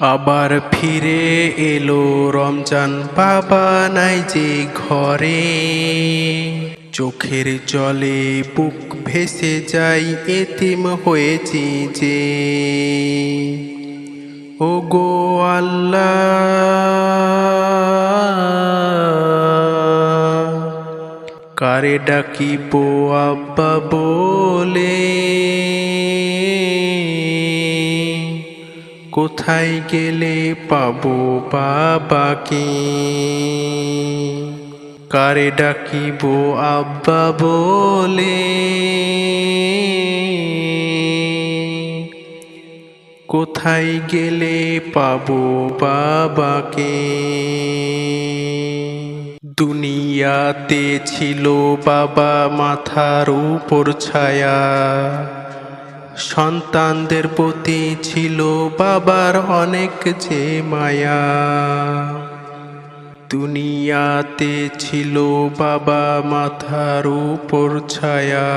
আবার ফিরে এলো রমজান, বাবা নাই যে ঘরে। চোখের জলে বুক ভেসে যাই, এতিম হয়েছি যে। ও গো আল্লাহ, কারে ডাকিব আব্বা বলে, কোথায় গেলে পাবো বাবাকে। কারে ডাকিব আব্বা বলে, কোথায় গেলে পাবো বাবাকে। দুনিয়াতে ছিল বাবা মাথার উপর ছায়া, সন্তানদের প্রতি ছিল বাবার অনেক যে মায়া। দুনিয়াতে ছিল বাবা মাথার উপর ছায়া,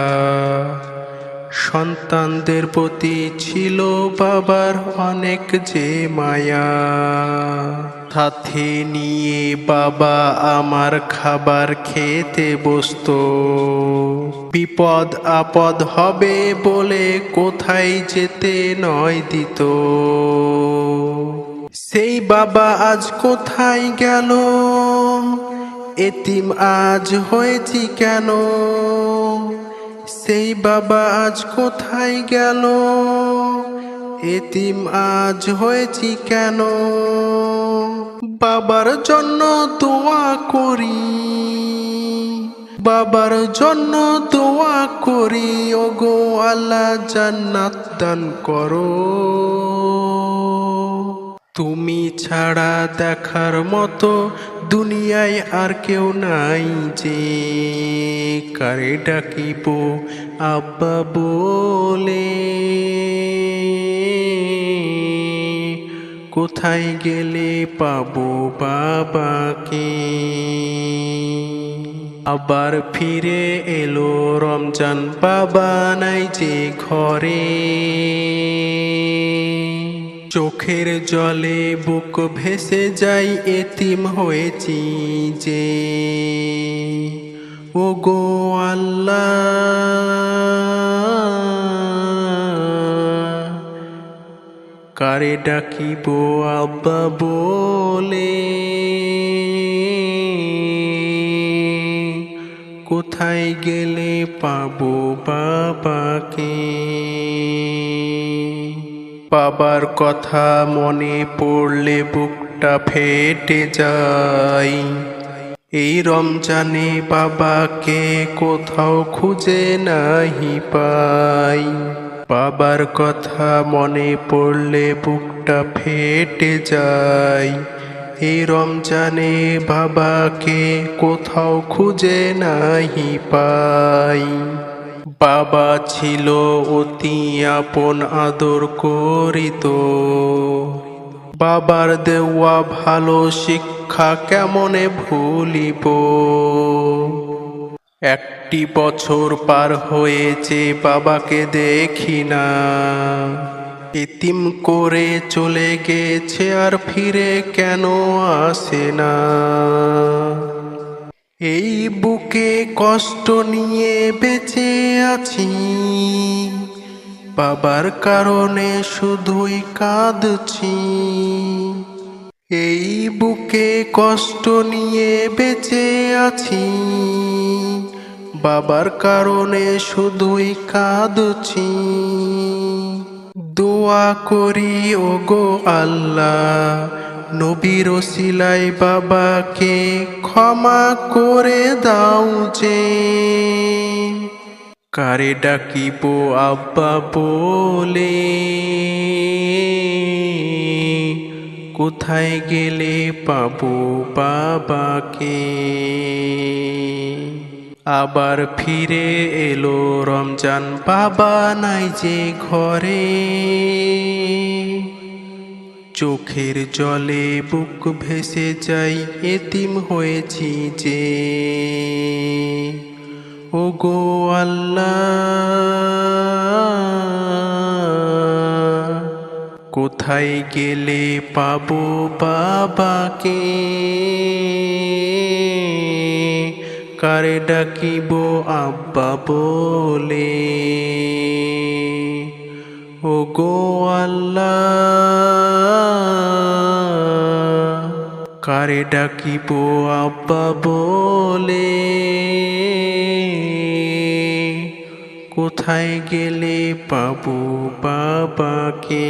সন্তানদের প্রতি ছিল বাবার অনেক যে মায়া। সাথে নিয়ে বাবা আমার খাবার খেতে বসতো, বিপদ আপদ হবে বলে কোথায় যেতে নয় দিত। সেই বাবা আজ কোথায় গেল, এতিম আজ হয়েছি কেন। সেই বাবা আজ কোথায় গেল, এতিম আজ হয়েছি কেন। বাবার জন্য দোয়া করি, বাবার জন্য দোয়া করি, ওগো আল্লাহ জান্নাত দান করো। তুমি ছাড়া দেখার মতো দুনিয়ায় আর কেউ নাই যে, কারে ডাকিব আব্বা বলে, কোথায় গেলে পাবো বাবাকে। আবার ফিরে এলো রমজান, বাবা নাই যে ঘরে। চোখের জলে বুক ভেসে যাই, এতিম হয়েছি যে। ও গো আল্লাহ, কারে ডাকিব আব্বা বলে, কোথায় গেলে পাবো বাবাকে। বাবার কথা মনে পড়লে বুকটা ফেটে যায়। এই রমজানে বাবাকে কোথাও খুঁজে নাহি পাই। বাবার কথা মনে পড়লে বুকটা ফেটে যায়। এই রমজানে বাবাকে কোথাও খুঁজে নাহি পাই। বাবা ছিল অতি আপন, আদর করিত। বাবার দেওয়া ভালো শিক্ষা কেমনে ভুলিব। একটি বছর পার হয়েছে বাবাকে দেখি না, এতিম করে চলে গেছে আর ফিরে কেন আসে না। এই বুকে কষ্ট নিয়ে বেঁচে আছি, বাবার কারণে শুধুই কাঁদছি। এই বুকে কষ্ট নিয়ে বেঁচে আছি, বাবার কারণে শুধুই কাঁদছি। দোয়া করি ওগো আল্লাহ, নবীর ওসিলায় বাবাকে ক্ষমা করে দাও যে। কারে ডাকিব আব্বা বলে, কোথায় গেলে পাবো বাবাকে। আবার ফিরে এলো রমজান, বাবা নাই যে ঘরে। চোখের জলে বুক ভেসে যাই, এতিম হয়েছি যে। ও গো আল্লাহ, কোথায় গেলে পাবো বাবাকে, কারে ডাকিব আব্বা বলে। ওগো আল্লাহ, কারে ডাকিব আব্বা বলে, কোথায় গেলে পাবো বাবাকে।